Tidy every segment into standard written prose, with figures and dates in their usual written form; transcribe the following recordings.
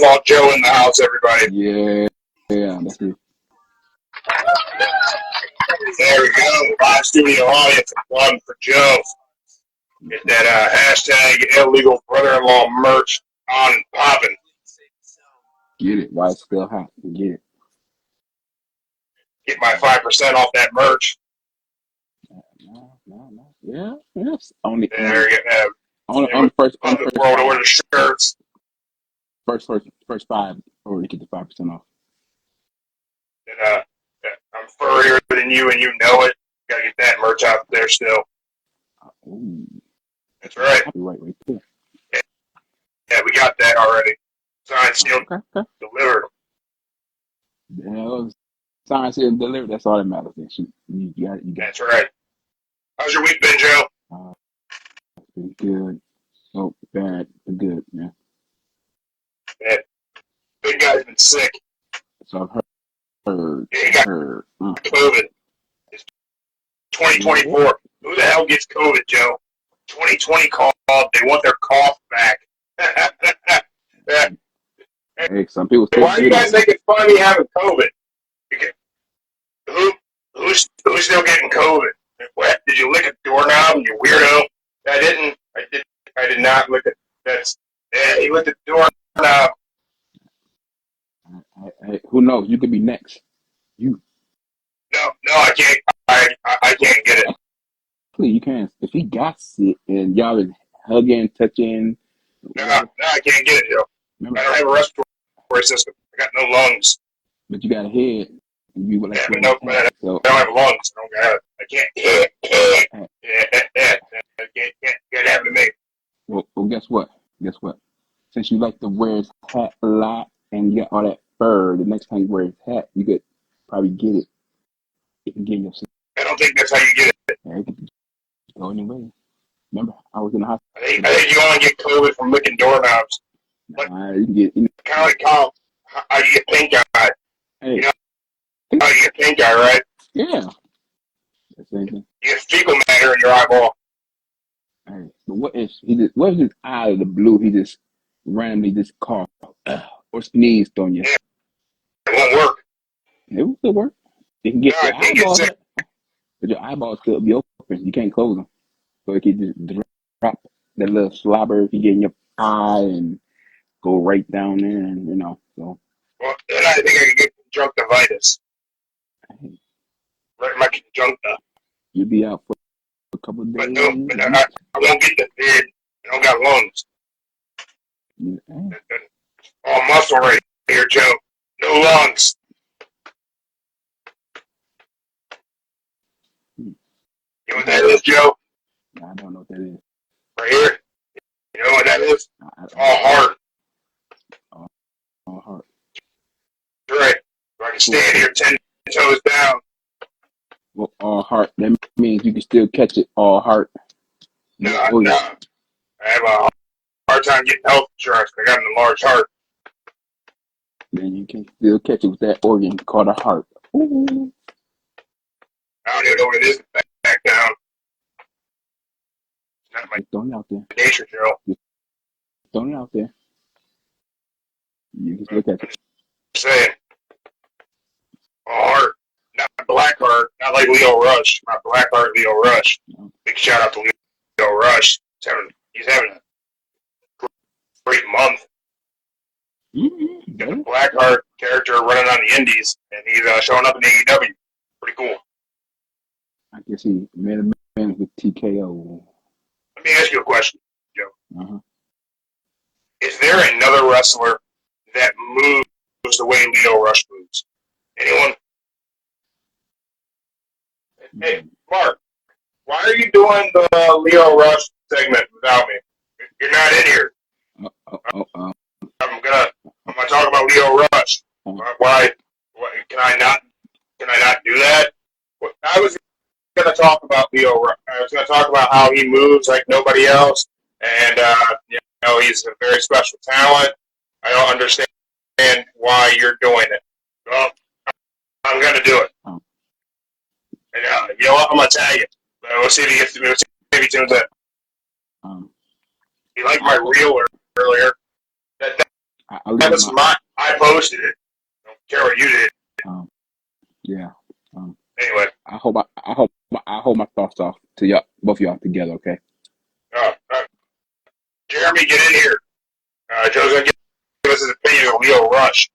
brother-in-law Joe in the house, everybody. Yeah, that's it. There we go. Live studio audience. One for Joe. Get that hashtag illegal brother-in-law merch on and popping. Get it while it's still hot. Get it. Get my 5% off that merch. No. Yeah, yes. Only There you go. on the first World order shirts. First 5 or to get the 5% off. And I'm furrier than you, and you know it. Gotta get that merch out there still. Ooh. That's right. Right there. Yeah, we got that already. Signed, sealed, Okay. delivered. Yeah, signed, sealed, delivered. That's all that matters. You got it. That's right. How's your week been, Joe? It's been good. Oh, bad, but good, man. Yeah. Big guy's been sick. So I've heard. Yeah, he got COVID. It's 2024. Who the hell gets COVID, Joe? 2020 called. They want their cough back. Yeah. Hey, some people. Why are you guys making fun of me having COVID? Who's still getting COVID? What? Did you lick a doorknob, you weirdo? I did not lick it. Yeah, he licked the doorknob. Hey, who knows? You could be next. You. No, I can't. I can't get it. Please, you can. If he got sick and y'all been hugging, touching. No, I can't get it, Joe. I don't have a respiratory system. I got no lungs. But you got a head. And you like yeah, but I don't have lungs. I can't. Can't happen to me. Well, guess what? Since you like to wear his hat a lot and you got all that fur, the next time you wear his hat, you could probably get it. You can get yourself. I don't think that's how you get it. Yeah, you can go anyway. Remember, I was in the hospital. I think you only get COVID from licking doorknobs. You can get kind of like how you get pink eye. Hey. You know how you get pink eye, right? Yeah. That's the same thing. You get fecal matter in your eyeball. Hey, but what if his eye out of the blue? He just randomly just coughed or sneezed on you. Yeah. It won't work. It will still work. You can get your eyeballs, but your eyeballs still be open. You can't close them, so it can just drop that little slobber if you get in your eye and go right down there, and so. Well, then I think I could get conjunctivitis. Hey. Right in my conjuncta. You'll be out for a couple of days. But no, I won't get the vid. I don't got lungs. Yeah. All muscle right here, Joe. No lungs. You know what that is, Joe? I don't know what that is. Right here. You know what that is? All heart. All heart. That's right. So I can stand here 10 toes down. Well, all heart. That means you can still catch it. All heart. No. I have a hard time getting health insurance. I got an enlarged heart. Then you can still catch it with that organ called a heart. Ooh. I don't even know what it is. Back down. Not my throwing it out there. Nature, Joe. Just throwing it out there. You can still catch it. Saying. All heart. Not black heart. Not like Leo Rush. Not black heart Leo Rush. No. Big shout out to Leo Rush. He's having a great month. Mm-hmm. Got the Blackheart character running on the Indies, and he's showing up in AEW. Pretty cool. I guess he made a man with TKO. Let me ask you a question, Joe. Uh-huh. Is there another wrestler that moves the way Leo Rush moves? Anyone? Mm-hmm. Hey, Mark, why are you doing the Leo Rush segment without me? You're not in here. I'm gonna talk about Leo Rush. Why? Can I not do that? I was gonna talk about Leo Rush. I was gonna talk about how he moves like nobody else, and he's a very special talent. I don't understand why you're doing it. Well, I'm gonna do it. And you know what? I'm gonna tag you. We'll see if he tunes in. He liked my reel earlier. leave was my. I posted it. I don't care what you did. Yeah. Um, Anyway, I hold my thoughts off to y'all, both of y'all together. Okay. uh, uh, Jeremy, get in here. Joe's gonna give us his opinion on Leo Rush.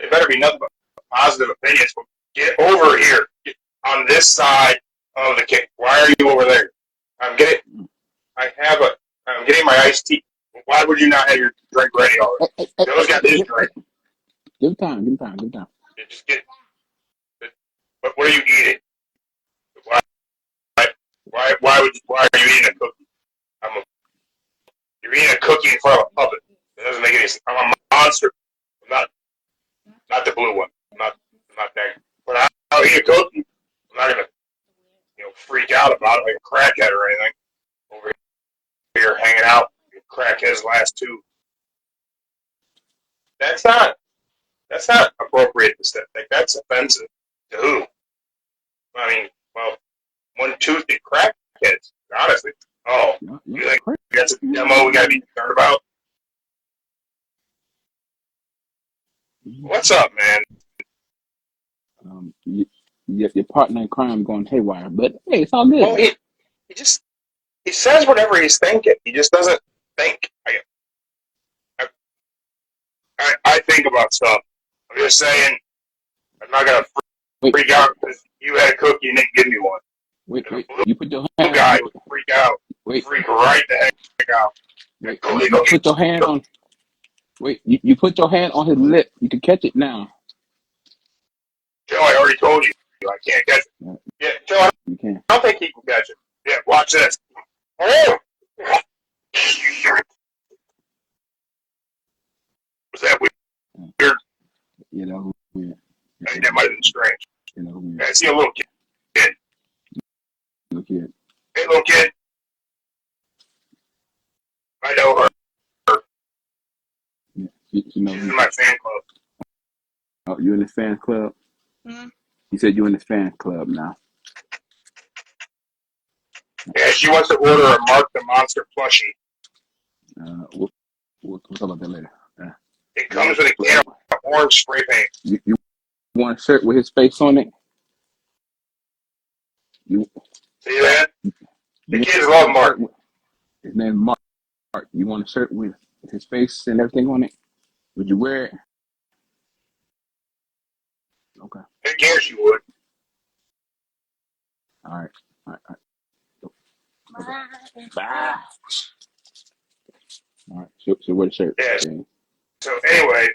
It better be nothing but positive opinions. Get over here. Get on this side of the cake. Why are you over there? I'm getting. I'm getting my iced tea. Why would you not have your drink ready already? Joe's got his drink. Give time. Give time. Give time. You just get. But what are you eating? Why? Why are you eating a cookie? You're eating a cookie in front of a puppet. It doesn't make any sense. I'm a monster. I'm not the blue one. I'm not that. But I'll eat a cookie. I'm not gonna, freak out about it like a crackhead or anything. Over here hanging out, crackhead's last two. That's not appropriate to say. Like that's offensive to who? I mean, well, one toothed crackheads. Honestly. Oh, you think that's a demo we gotta be concerned about? What's up, man? Your partner in crime going haywire, but hey, it's all good. Well, he says whatever he's thinking. He just doesn't think. I think about stuff. I'm just saying. I'm not gonna freak out because you had a cookie and didn't give me one. Wait. You put your hand. Guy would freak out. Freak right the heck out. Wait. You put your hand on. Wait. You put your hand on his lip. You can catch it now. Joe, I already told you. I can't catch it. Yeah, Joe, I don't think he can catch it. Yeah, watch this. Oh! Was that weird? You know, weird. I think that might have been strange. You know, weird. I see a little kid. Little kid. Hey, little kid. I know her. Yeah, she's in my fan club. Oh, you in the fan club? Mm-hmm. You said you in the fan club now. Yeah, she wants to order a Mark the Monster plushie. We'll talk about that later. It comes with a can of orange spray paint. You want a shirt with his face on it? See that? The kids love Mark. His name is Mark. You want a shirt with his face and everything on it? Would you wear it? Okay. I guess you would. All right. Okay. All right. So wear the shirt. Yeah. Okay. So anyway,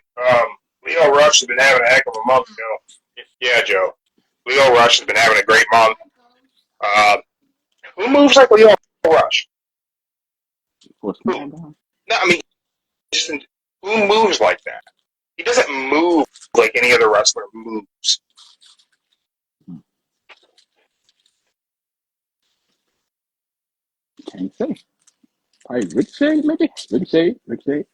Leo Rush has been having a heck of a month, Joe. Yeah, Joe. Leo Rush has been having a great month. Who moves like Leo Rush? Who? No, I mean, who moves like that? He doesn't move like any other wrestler moves. Can't say. Probably Ricochet, maybe? Ricochet.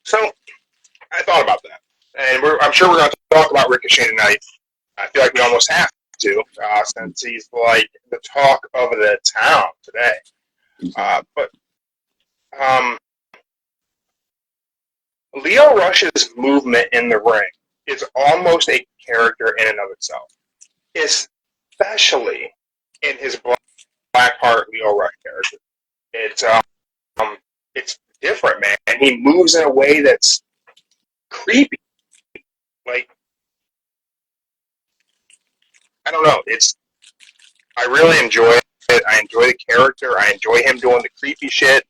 So, I thought about that. And I'm sure we're going to talk about Ricochet tonight. I feel like we almost have to, since he's like the talk of the town today. But Leo Rush's movement in the ring is almost a character in and of itself, especially in his Blackheart Leo Rush character. It's different, man, and he moves in a way that's creepy. Like, I don't know. I really enjoy it. I enjoy the character. I enjoy him doing the creepy shit.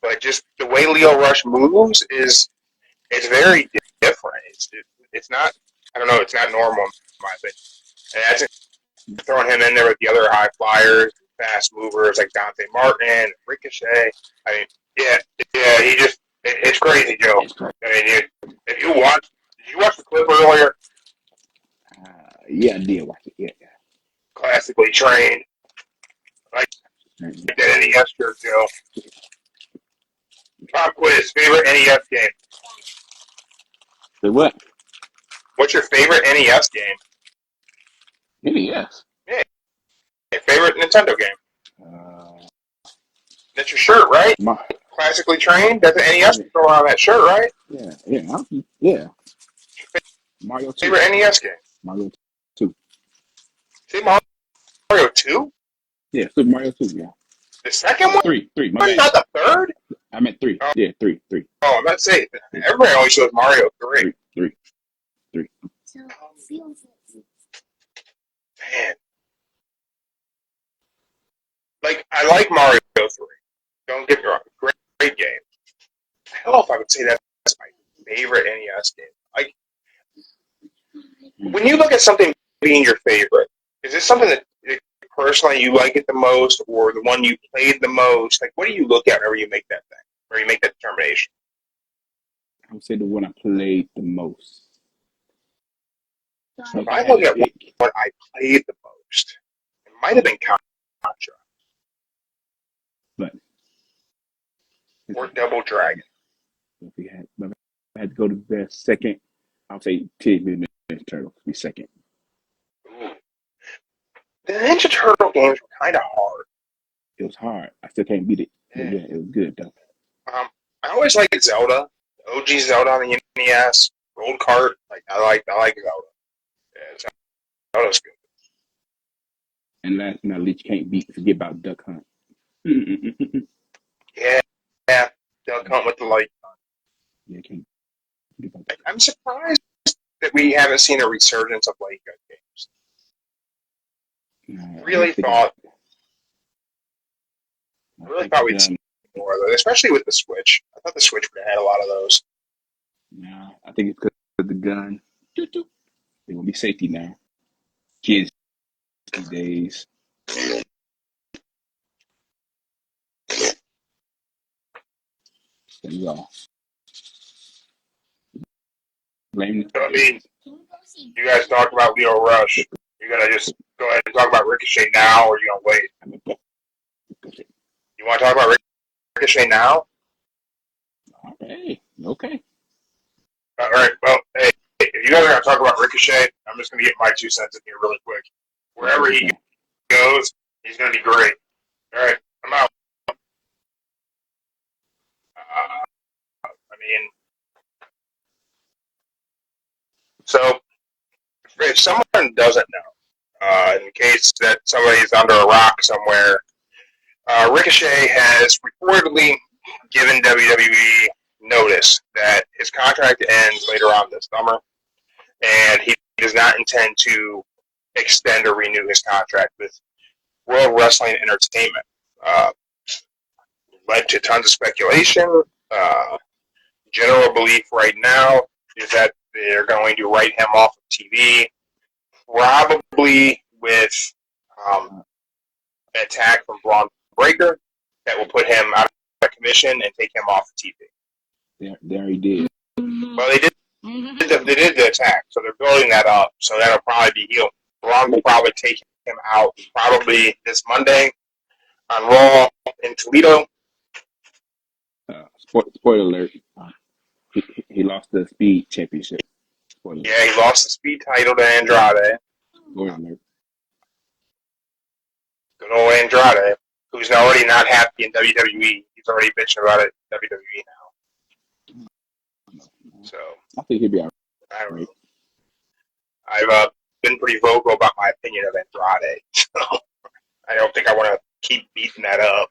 But just the way Leo Rush moves it's very different. It's not. I don't know. It's not normal in my opinion. And that's throwing him in there with the other high flyers, fast movers like Dante Martin, Ricochet. I mean, yeah. It's crazy, Joe. I mean, did you watch the clip earlier? Yeah, I did watch it. Yeah. Classically trained. Like that NES shirt, Joe. Pop quiz. Favorite NES game? Say what? What's your favorite NES game? NES. Yeah. Favorite Nintendo game? That's your shirt, right? classically trained. That's an NES controller on that shirt, right? Yeah. Mario 2. Favorite NES game? Mario 2. Say Mario 2? Yeah, Super Mario 2, yeah. The second one? 3, my bad. Not the third? I meant 3. Oh, Yeah, 3. I'm about to say, everybody always shows Mario 3. 3. Man. Like, I like Mario 3. Don't get me wrong. Great game. I don't know if I would say that's my favorite NES game. Like, when you look at something being your favorite, is this something that personally you like it the most, or the one you played the most? Like, what do you look at whenever you make that thing, or you make that determination? I would say the one I played the most. If I look at what I played the most, it might have been Contra. But Or Double Dragon. If I had to go to the second, I'll say Teenage Mutant Ninja Turtles be second. Ooh. The Ninja Turtle games were kind of hard. It was hard. I still can't beat it. But yeah, it was good though. I always liked Zelda. OG Zelda on the NES. Gold Cart. Like I like Zelda. Yeah, Zelda's good. And last but not least, you can't forget about Duck Hunt. Yeah. Duck Hunt with the light. Yeah, can't forget about that. I'm surprised that we haven't seen a resurgence of light gun games. Really thought we'd see more of those, especially with the Switch. I thought the Switch would have had a lot of those. Yeah, I think it's because of the gun. There will be safety now. Kids these days. There you go. Blame I mean, you guys talk about Leo Rush. You're gonna just go ahead and talk about Ricochet now, or you gonna wait? You want to talk about Ricochet now? Okay. All right. Well, hey, if you guys are gonna talk about Ricochet, I'm just gonna get my 2 cents in here really quick. Wherever he goes, he's gonna be great. All right, I'm out. I mean, so if someone doesn't know, in case that somebody's under a rock somewhere, Ricochet has reportedly given WWE notice that his contract ends later on this summer, and he does not intend to extend or renew his contract with World Wrestling Entertainment. Led to tons of speculation. General belief right now is that they're going to write him off of TV, probably with an attack from Braun Breaker that will put him out of commission and take him off of TV. They already did. Well, they did the attack, so they're building that up. So that'll probably be healed. Braun will probably take him out probably this Monday on Raw in Toledo. Spoiler alert. He lost the Speed Championship. Spoiler. Yeah, he lost the Speed title to Andrade. Spoiler alert. Good old Andrade, who's already not happy in WWE. He's already bitching about it in WWE now. So I think he'll be all right. I don't know. I've been pretty vocal about my opinion of Andrade, so I don't think I want to keep beating that up.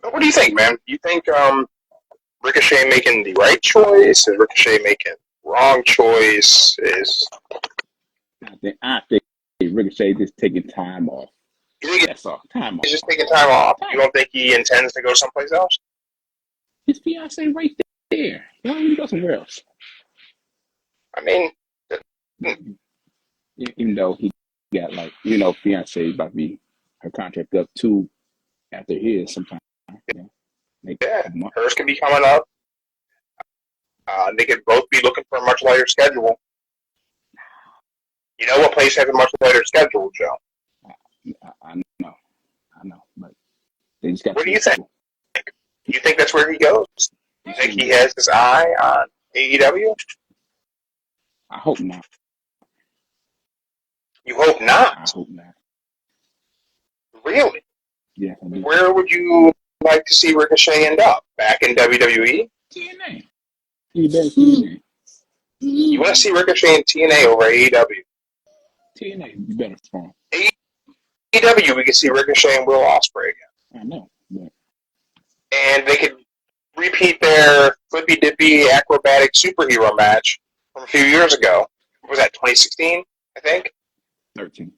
What do you think, man? Do you think Ricochet making the right choice? Is Ricochet making the wrong choice? I think Ricochet just taking time off. That's all. Time off. He's just taking time off. You don't think he intends to go someplace else? His fiance right there. Why don't you go somewhere else? I mean, even though he got fiance about to be her contract up too after his sometime. Yeah, hers could be coming up. They could both be looking for a much lighter schedule. You know what place has a much lighter schedule, Joe? I know, but they just got. What do you think? Do you think that's where he goes? Do you think he has his eye on AEW? I hope not. You hope not? I hope not. Really? Yes, I do. Where would you like to see Ricochet end up? Back in WWE? TNA. You better TNA. You want to see Ricochet in TNA over AEW? TNA, you better for AEW, we could see Ricochet and Will Ospreay again. I know. But... And they could repeat their flippy dippy acrobatic superhero match from a few years ago. What was that, 2016, I think? 13.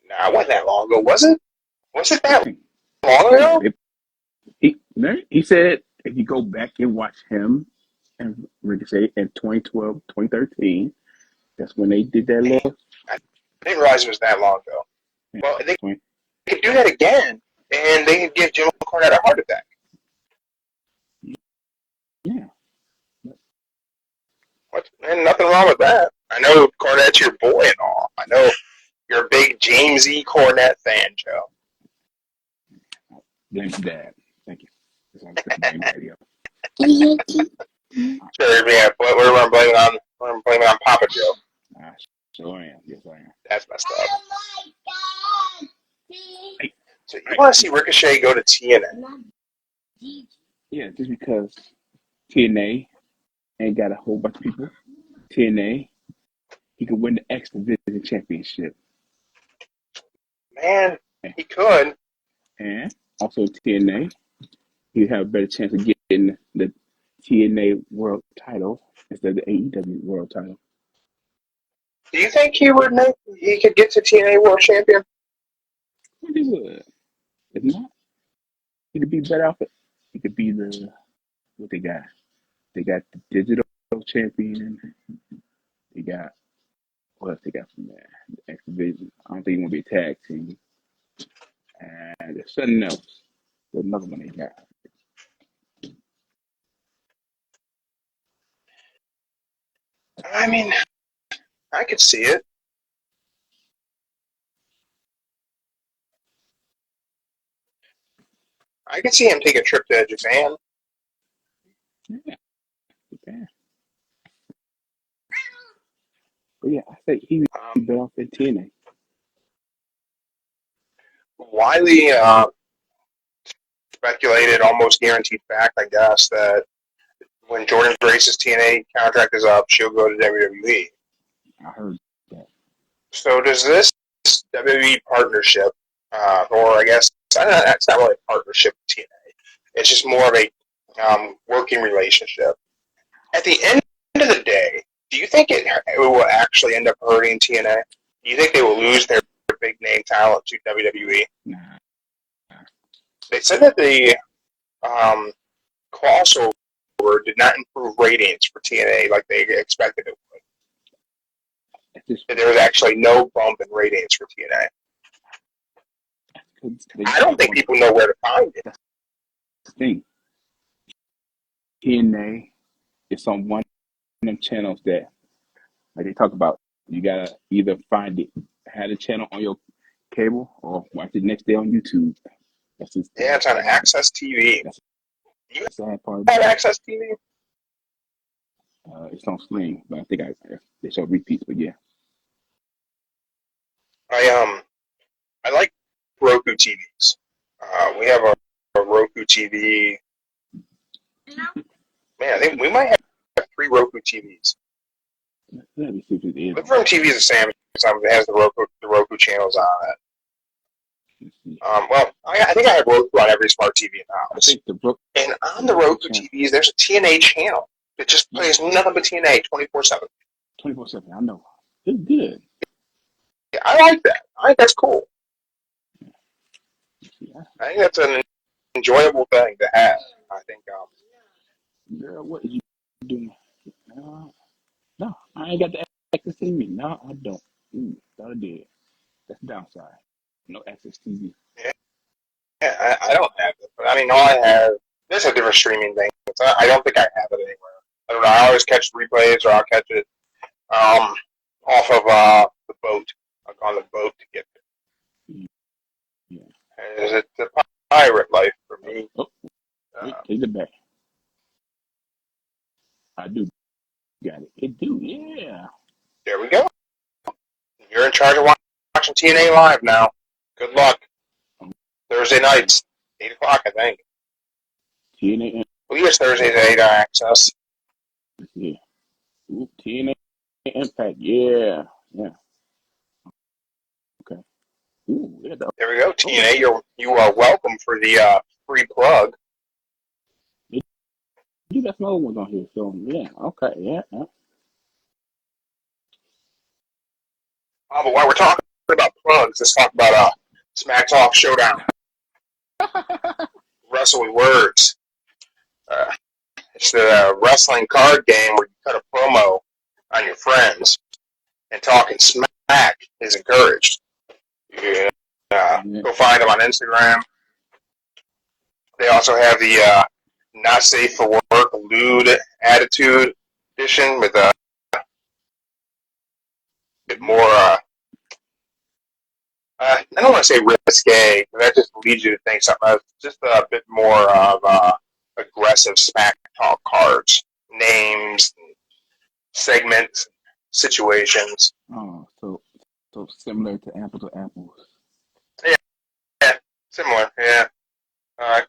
Nah, it wasn't that long ago, was it? Was it that long ago? He said if you go back and watch him and Ricochet in 2012, 2013, that's when they did that little. I didn't realize it was that long ago. Well, they could do that again, and they could give Jim Cornette a heart attack. Yeah. And nothing wrong with that. I know Cornette's your boy and all. I know you're a big James E. Cornette fan, Joe. Blame Dad. Thank you. Sure, yeah. We're blaming on Papa Joe. Sure am. Yes, I am. That's messed up. So you want to see Ricochet go to TNA? Yeah, just because TNA ain't got a whole bunch of people. TNA, he could win the X Division Championship. Man, he could. And also TNA, he'd have a better chance of getting the TNA World Title instead of the AEW World Title. Do you think he could get to TNA World Champion? He would. If not, he could be better off it. He could be what they got. They got the digital champion. They got what else they got from there? The X Division. I don't think he's gonna be a tag team. And there's something else. There's another one they got. I mean, I could see it. I could see him take a trip to Japan. Yeah, Japan. But yeah, I think he'd be better off in TNA. Wiley speculated, almost guaranteed fact, I guess, that when Jordan Grace's TNA contract is up, she'll go to WWE. I heard that. So does this WWE partnership, or I guess it's not really a partnership with TNA. It's just more of a working relationship. At the end of the day, do you think it will actually end up hurting TNA? Do you think they will lose their big name talent to WWE? Nah. They said that the crossover did not improve ratings for TNA like they expected it would. That there was actually no bump in ratings for TNA. I don't think people know where to find it. That's the thing. TNA is on one of them channels that, like they talk about, you gotta either find it, have the channel on your cable, or watch it next day on YouTube. That's just it's on Access TV. That's the sad part. Have Access TV? It's on Sling, but I think they show repeats. But yeah, I like Roku TVs. We have a Roku TV. Man, I think we might have 3 Roku TVs. Let me see if it is. Living Room TV is the same. It has the Roku channels on it. Well, I think I have Roku on every smart TV in the house. And on the Roku TVs, there's a TNA channel that just plays nothing but TNA 24/7. 24/7, I know. It's good. Yeah, I like that. I think that's cool. I think that's an enjoyable thing to have. I think. Girl, what are you doing? No, I ain't got the Access TV. No, I don't. Thought I did. That's the downside. No Access TV. Yeah, I don't have it. But I mean, all I have, there's a different streaming thing. I don't think I have it anywhere. I don't know. I always catch replays, or I'll catch it off of the boat. I'll go on the boat to get it. Yeah. And it's a pirate life for me. Take it back. I do got it. It do, yeah. There we go. You're in charge of watching TNA live now. Good luck. Thursday nights, 8 o'clock, I think. TNA. I believe it's Thursdays at 8 on Access. Yeah. Ooh, TNA Impact. Yeah. Yeah. Okay. Ooh, yeah, there we go. TNA, you are welcome for the free plug. You got some other ones on here, so yeah. Okay. Yeah. But while we're talking about plugs, let's talk about Smack Talk Showdown. Wrestle with Words. It's the wrestling card game where you cut a promo on your friends, and talking smack is encouraged. You go find them on Instagram. They also have the Not Safe for Work Lewd Attitude edition with a bit more, I don't want to say risque, that just leads you to think something else. Just a bit more of aggressive smack talk cards, names, segments, situations. Oh, so similar to Apples. Yeah, similar, yeah. Kind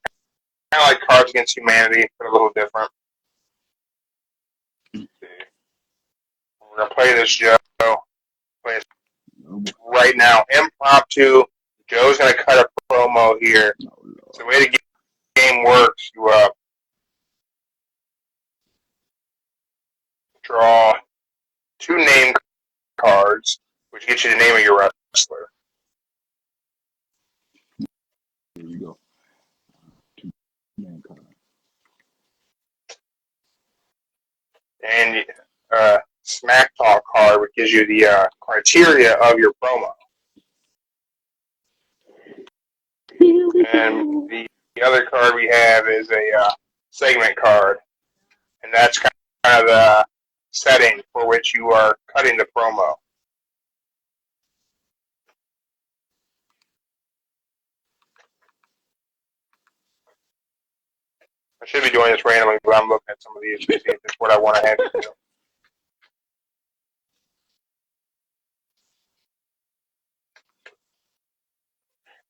of like Cards Against Humanity, but a little different. We're going to play this, Joe. Play this right now. Impromptu. Joe's going to cut a promo here. So the way the game works, you draw 2 name cards, which gets you the name of your wrestler. There you go. 2 name cards. And Smack Talk card, which gives you the criteria of your promo. And the other card we have is a segment card, and that's kind of the setting for which you are cutting the promo. I should be doing this randomly, but I'm looking at some of these to see if it's what I want to have to do.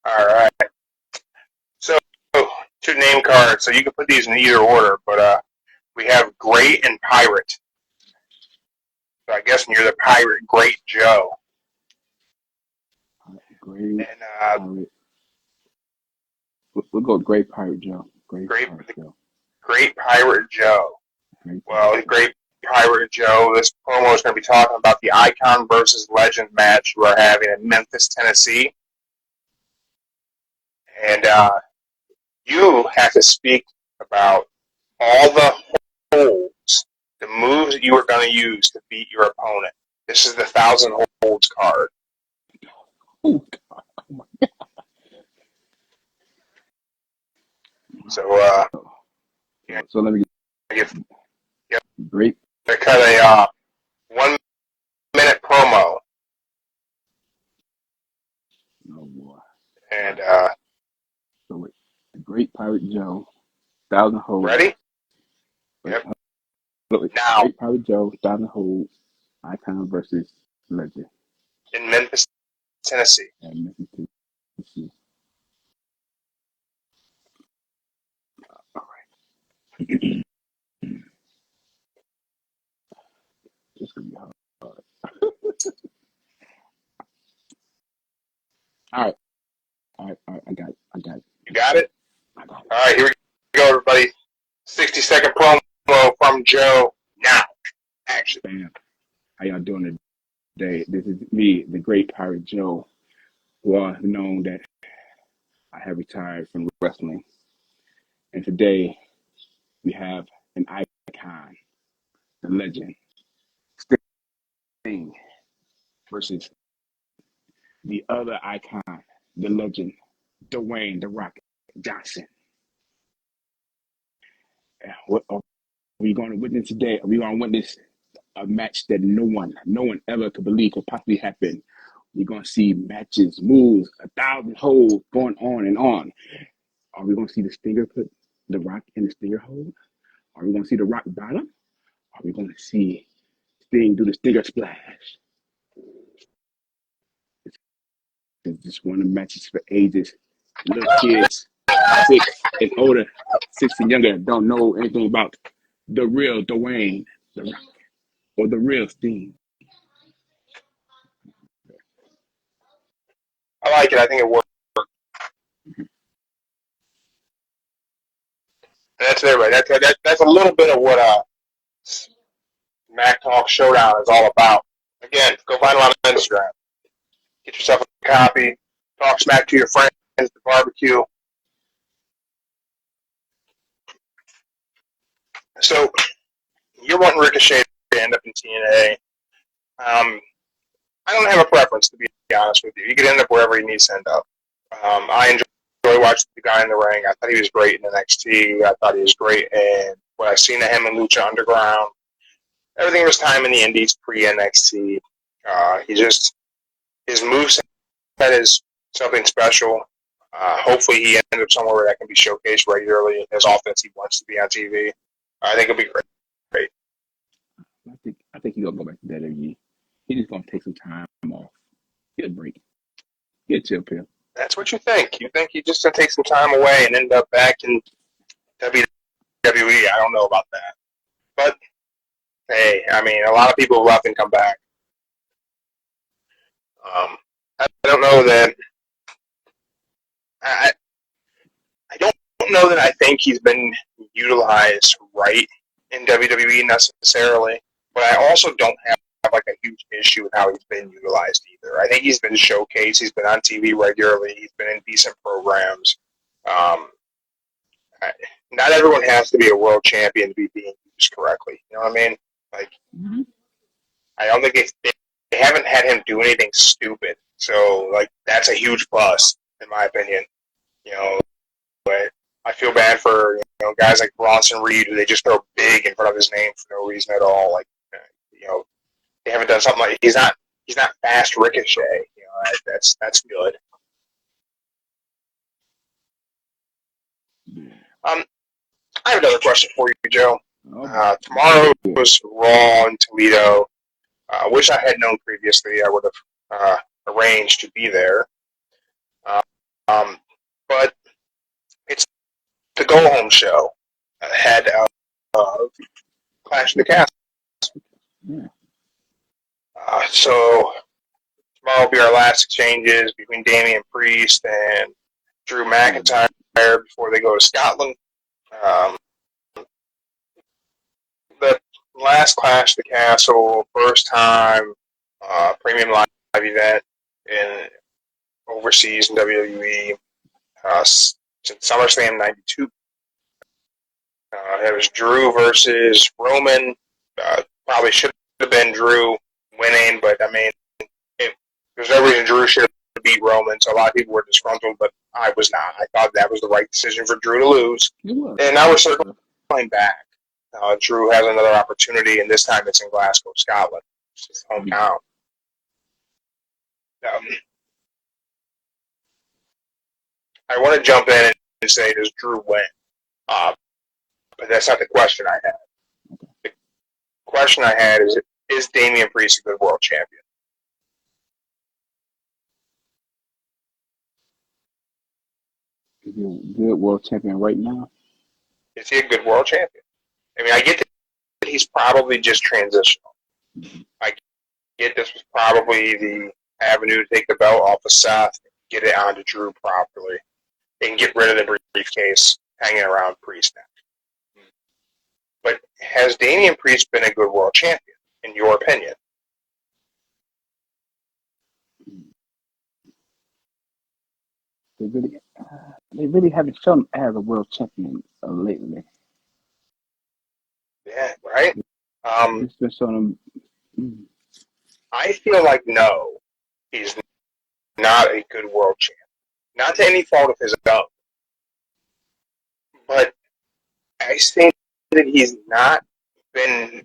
All right. So, 2 name cards. So you can put these in either order, but we have Great and Pirate. So I guess you're the Pirate, Great Joe. Great and Pirate. We'll go Great Pirate Joe. Great Pirate Joe. Great Pirate Joe. Great Pirate Joe. This promo is going to be talking about the Icon versus Legend match we are having in Memphis, Tennessee. And you have to speak about all the holds, the moves that you are going to use to beat your opponent. This is the 1,000 holds card. Oh, God. Oh, my God. So, so let me get Great. I cut a 1 minute promo. Oh, boy. And so wait, Great Pirate Joe, 1,000 holds. Ready? Yep. Now. Great Pirate Joe, 1,000 holds, Icon versus Legend. In Memphis, Tennessee. And Memphis, Tennessee. All right. This could be hard. All right. I got it. You got it? I got it. All right, here we go, everybody. 60-second promo from Joe now. Action. Bam. How y'all doing today? This is me, the Great Pirate Joe, who are known that I have retired from wrestling. And today we have an icon, the legend, Sting, versus the other icon, the legend, Dwayne "The Rock" Johnson. What are we going to witness today? Are we going to witness a match that no one ever could believe could possibly happen? We're going to see matches, moves, 1,000 holes going on and on. Are we going to see the Stinger put the Rock in the Stinger hole? Are we going to see the Rock bottom? Are we going to see Sting do the Stinger splash? It's just one of the matches for ages. Little kids and older, 6 and younger, don't know anything about the real Dwayne, the Rock, or the real Sting. I like it. I think it works. That's it, right? That's a little bit of what Mac Talk Showdown is all about. Again, go find them on Instagram. Get yourself a copy. Talk smack to your friends at the barbecue. So you're wanting Ricochet to end up in TNA. I don't have a preference, to be honest with you. He could end up wherever he needs to end up. I enjoy watching the guy in the ring. I thought he was great in NXT. I thought he was great in what I've seen of him in Lucha Underground. Everything was time in the Indies pre-NXT. His moveset is something special. Hopefully he ends up somewhere where that can be showcased regularly as often as he wants to be on TV. I think it'll be great. I think he's gonna go back to WWE. He's just gonna take some time off. Get a break. Get a chill pill. That's what you think. You think he's just gonna take some time away and end up back in WWE. I don't know about that. But hey, I mean, a lot of people have left and come back. I don't know that. I don't know that I think he's been utilized right in WWE necessarily, but I also don't have like a huge issue with how he's been utilized either. I think he's been showcased. He's been on TV regularly. He's been in decent programs. Not everyone has to be a world champion to be being used correctly. You know what I mean? Like, I don't think they haven't had him do anything stupid. So, like, that's a huge plus, in my opinion. You know, but I feel bad for guys like Bronson Reed who they just throw big in front of his name for no reason at all. Like, they haven't done something like he's not fast Ricochet. That's good. I have another question for you, Joe. Tomorrow was Raw in Toledo. I wish I had known previously. I would have arranged to be there. But it's the go-home show ahead of Clash of the Castle. So tomorrow will be our last exchanges between Damian Priest and Drew McIntyre before they go to Scotland. The last Clash of the Castle, first time premium live event in overseas in WWE since SummerSlam '92. It was Drew versus Roman. Probably should have been Drew winning, but I mean, there's no reason Drew should have beat Roman, so a lot of people were disgruntled, but I was not. I thought that was the right decision for Drew to lose. And now we're circling back. Drew has another opportunity, and this time it's in Glasgow, Scotland. It's his hometown. I want to jump in and say, does Drew win? But that's not the question I had. The question I had is Damian Priest a good world champion? Is he a good world champion right now? Is he a good world champion? I mean, I get that he's probably just transitional. I get this was probably the avenue to take the belt off of Seth, get it onto Drew properly, and get rid of the briefcase hanging around Priest neck. But has Damian Priest been a good world champion, in your opinion? They really haven't shown him as a world champion lately. Yeah, right? It's been showing him. I feel like no, he's not a good world champion. Not to any fault of his own. But I think that he's not been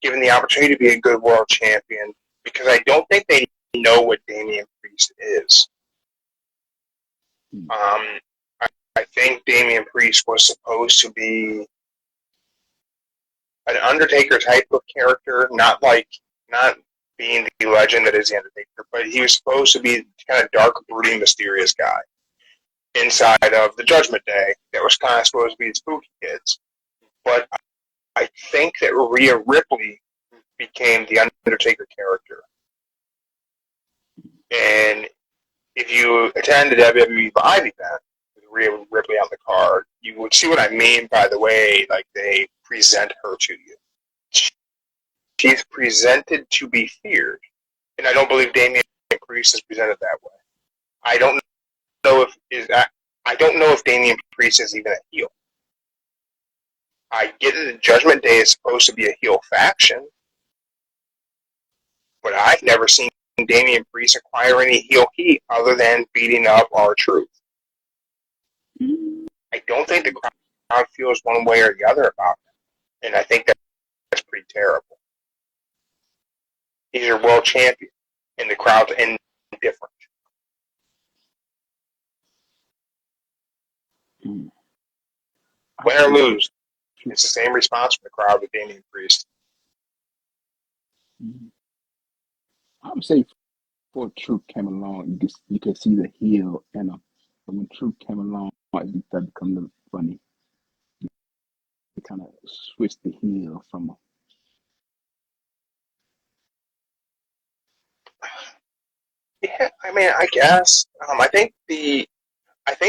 given the opportunity to be a good world champion because I don't think they know what Damian Priest is. I think Damian Priest was supposed to be an Undertaker type of character, not being the legend that is the Undertaker, but he was supposed to be kind of dark, brooding, mysterious guy. inside of the Judgment Day that was kind of supposed to be spooky kids. But I think that Rhea Ripley became the Undertaker character. And if you attend the WWE Live event with Rhea Ripley on the card, you would see what I mean by the way like they present her to you. She's presented to be feared, and I don't believe Damian Priest is presented that way. I don't know if Damian Priest is even a heel. I get that the Judgment Day is supposed to be a heel faction, but I've never seen Damian Priest acquire any heel heat other than beating up R-Truth. I don't think the crowd feels one way or the other about him, and I think that's pretty terrible. He's your world champion, and the crowd's indifferent. Win or lose, it's the same response from the crowd with Damian Priest. I would say before Truth came along, you could see the heel in him. But when Truth came along, it started to become a little funny. They kind of switched the heel from him. Yeah, I mean, I guess. I think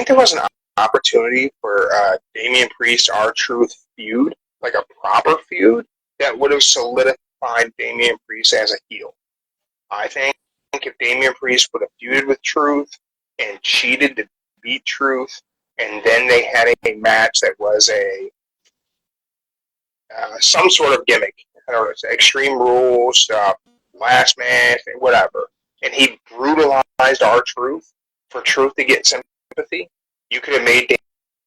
there was an opportunity for Damian Priest R-Truth feud, like a proper feud, that would have solidified Damian Priest as a heel. I think if Damian Priest would have feuded with Truth and cheated to beat Truth, and then they had a match that was a some sort of gimmick, I don't know, Extreme Rules, Last Man, whatever, and he brutalized R-Truth for Truth to get sympathy, you could have made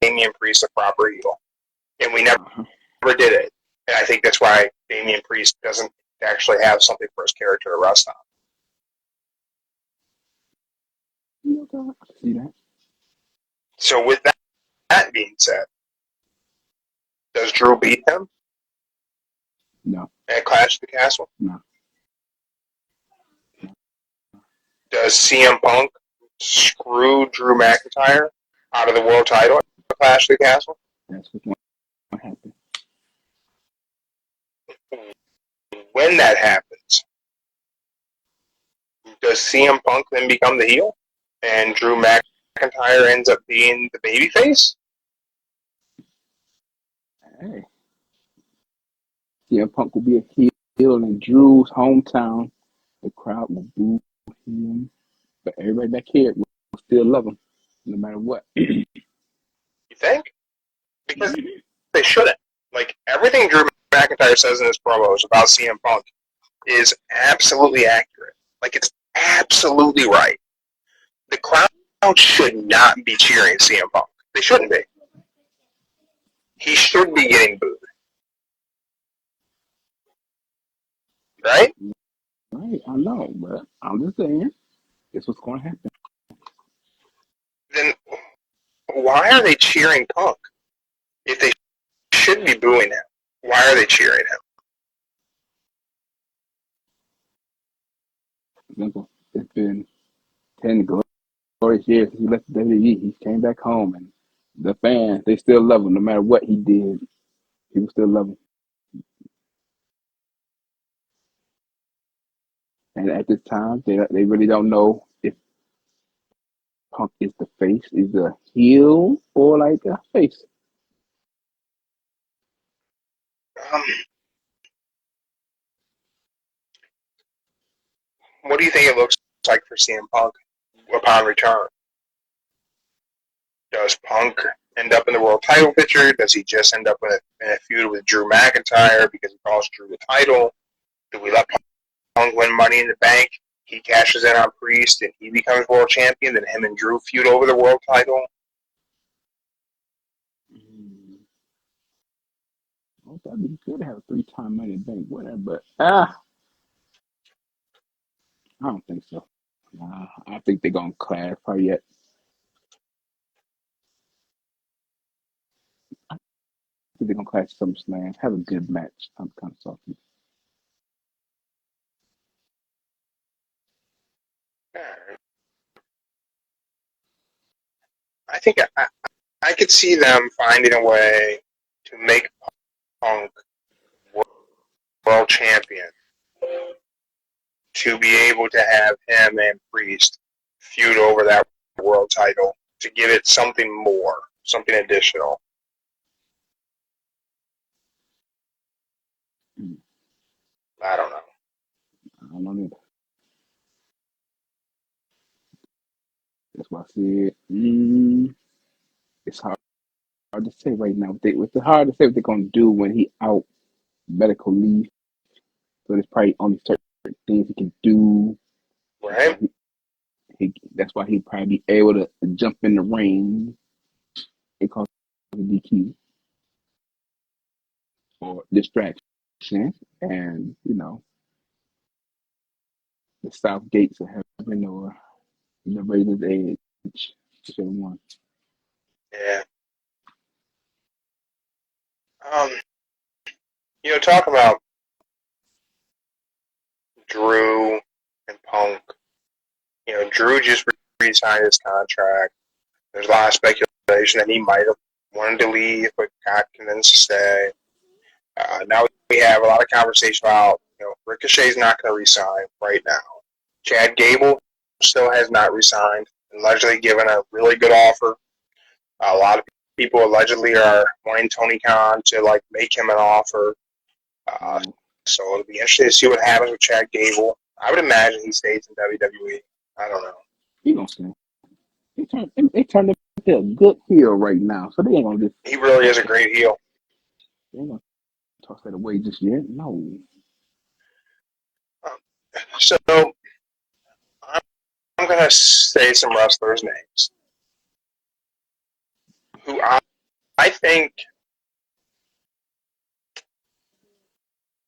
Damian Priest a proper heel. And we never did it. And I think that's why Damian Priest doesn't actually have something for his character to rest on. See that? So with that being said, does Drew beat him? No. At Clash of the Castle? No. Does CM Punk screw Drew McIntyre out of the world title at Clash of the Castle? That's what's going to happen. When that happens, does CM Punk then become the heel? And Drew McIntyre ends up being the babyface? Hey. CM Punk will be a heel in Drew's hometown. The crowd will boo him. But everybody back here will still love him, no matter what. You think? Because they shouldn't. Like, everything Drew McIntyre says in his promos about CM Punk is absolutely accurate. Like, it's absolutely right. The crowd should not be cheering CM Punk. They shouldn't be. He should be getting booed. Right? Right, I know, but I'm just saying, it's what's going to happen. Then why are they cheering Punk? If they should be booing him, why are they cheering him? Simple. It's been 10 glorious years since he left the WWE. He came back home, and the fans, they still love him no matter what he did. People still love him. And at this time, they really don't know if Punk is the face, is a heel, or like a face. What do you think it looks like for CM Punk upon return? Does Punk end up in the world title picture? Does he just end up in a feud with Drew McIntyre because he cost Drew the title? Do we let Punk win Money in the Bank? He cashes in on Priest and he becomes world champion. Then him and Drew feud over the world title. Well, that'd be good to have a 3-time Money in the Bank winner, but I don't think so. I think they're gonna clash probably yet. I think they're gonna clash SummerSlam. Have a good match. I'm kind of salty. I think I could see them finding a way to make Punk world champion, to be able to have him and Priest feud over that world title, to give it something more, something additional. I don't know. I don't know either. That's why I said it's hard to say right now. It's hard to say what they're gonna do when he out medical leave. So there's probably only certain things he can do. Right? That's why he'd probably be able to jump in the ring and cause a DQ or distraction, and the South Gates of Heaven or the Razor's Edge, whichever one. Yeah. Talk about Drew and Punk. Drew just re-signed his contract. There's a lot of speculation that he might have wanted to leave, but got convinced to stay. Now we have a lot of conversation about, Ricochet's not going to resign right now. Chad Gable still has not resigned, allegedly given a really good offer. A lot of people allegedly are wanting Tony Khan to make him an offer. So it'll be interesting to see what happens with Chad Gable. I would imagine he stays in WWE. I don't know. He gonna stay. They turned him into a good heel right now, so they ain't gonna just. He really is a great heel. They ain't gonna toss that away just yet. No. So I'm gonna say some wrestlers' names who I think.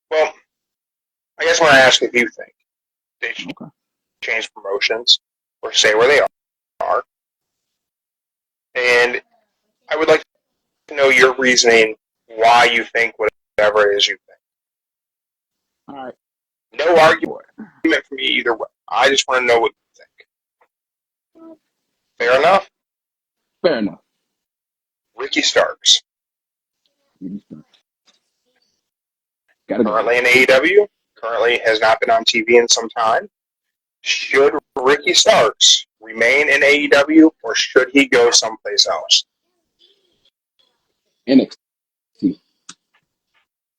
Well, I guess I want to ask if you think they should change promotions or stay where they are. And I would like to know your reasoning why you think whatever it is you think. All right. No argument from me either way. I just want to know what you think. Fair enough? Fair enough. Ricky Starks. Currently in AEW. Currently has not been on TV in some time. Should Ricky Starks remain in AEW or should he go someplace else? NXT.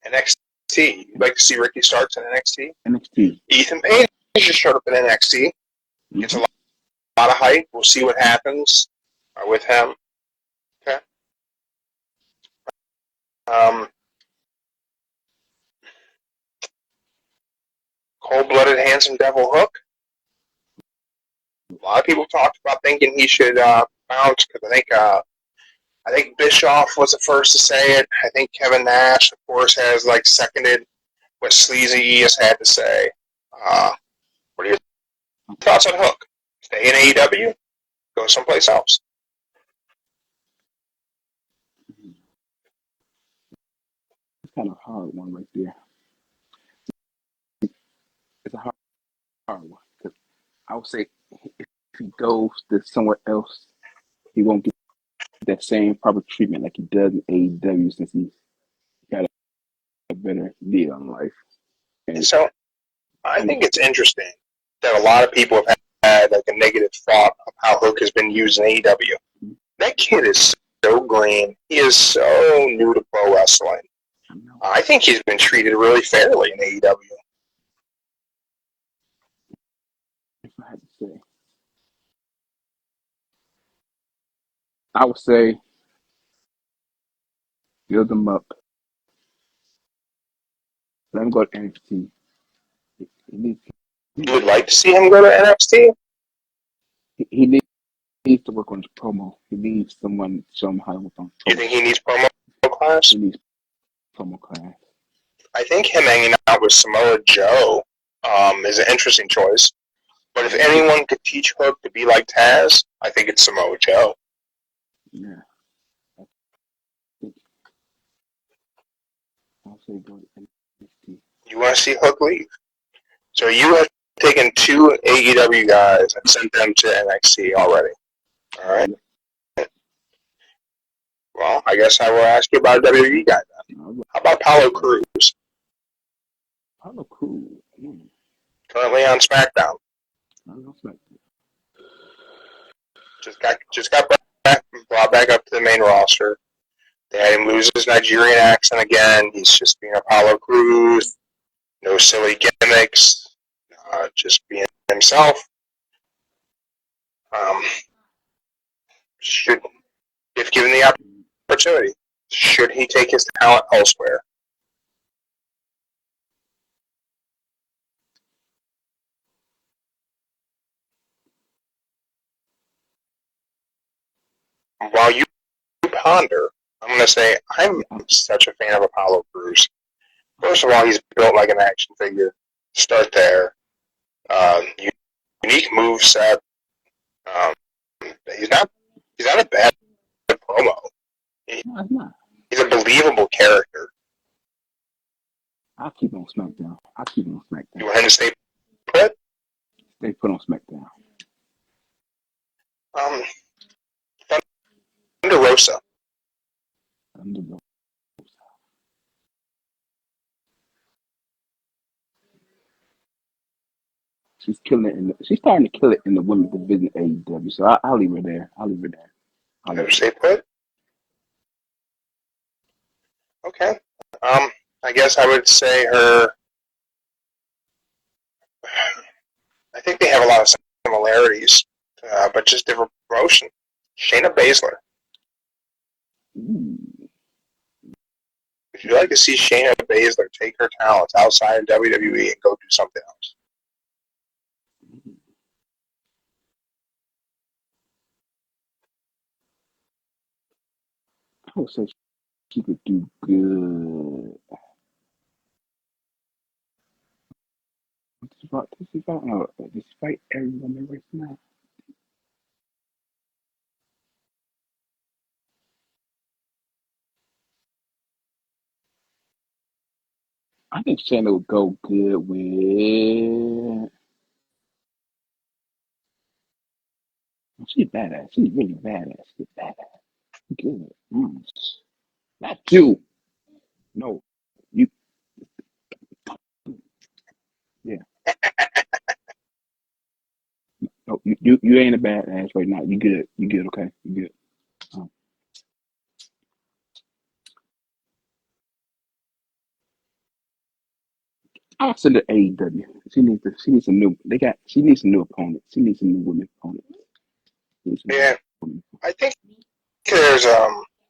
NXT. You'd like to see Ricky Starks in NXT? NXT. Ethan Page just showed up in NXT. Gets a lot of hype. We'll see what happens with him. Okay. Cold-blooded, handsome devil Hook. A lot of people talked about thinking he should bounce because I think Bischoff was the first to say it. I think Kevin Nash, of course, has seconded what Sleazy has had to say. What are your thoughts on Hook? Stay in AEW? Go someplace else? It's kind of a hard one right there. It's a hard one because I would say if he goes to somewhere else, he won't get that same proper treatment like he does in AEW since he's got a better deal in life. And so I think it's interesting that a lot of people have had a negative thought of how Hook has been used in AEW. That kid is so green. He is so new to pro wrestling. I think he's been treated really fairly in AEW. If I had to say, I would say build him up. Let him go to NXT. You would like to see him go to NXT? He needs to work on his promo. He needs someone to show him how to work on promo. You think he needs promo class? He needs promo class. I think him hanging out with Samoa Joe is an interesting choice. But if anyone could teach Hook to be like Taz, I think it's Samoa Joe. Yeah. I'll say go to NXT. You want to see Hook leave? So you have taken 2 AEW guys and sent them to NXT already. All right. Well, I guess I will ask you about a WWE guy then. How about Apollo Crews? Apollo Crews. Currently on SmackDown. Just got brought back up to the main roster. They had him lose his Nigerian accent again. He's just being Apollo Crews. No silly gimmicks. Just being himself. Should, if given the opportunity, should he take his talent elsewhere? While you ponder, I'm going to say I'm such a fan of Apollo Crews. First of all, he's built like an action figure. Start there. Unique move set. He's not a bad promo. He's a believable character. I'll keep on SmackDown. You want him to stay put? Stay put on SmackDown. Thunder Rosa. She's killing it. She's starting to kill it in the women's division AEW. So I'll leave her there. Never stay put. Okay. I guess I would say her. I think they have a lot of similarities, but just different promotion. Shayna Baszler. Would you like to see Shayna Baszler take her talents outside of WWE and go do something else? I would say she could do good. Despite everyone right now. I think Shayna would go good with. She's badass. She's really badass. She's badass. Good. Not you. No. You. Yeah. No. You ain't a badass right now. You good. You good. Okay. You good. I'll send her AEW. She needs some new. She needs some new opponents. She needs some new women opponents. Yeah, I think there's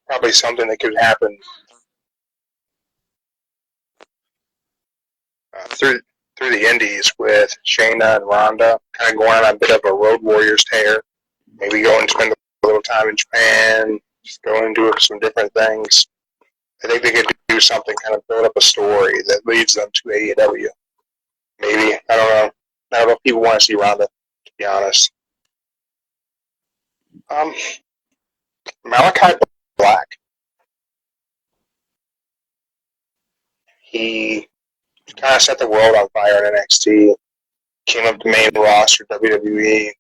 probably something that could happen through the Indies with Shayna and Ronda, kind of going on a bit of a Road Warriors tear. Maybe go and spend a little time in Japan, just go and do some different things. I think they could do something, kind of build up a story that leads them to AEW. Maybe, I don't know. I don't know if people want to see Ronda, to be honest. Malachi Black. He kind of set the world on fire in NXT. Came up the main roster, WWE.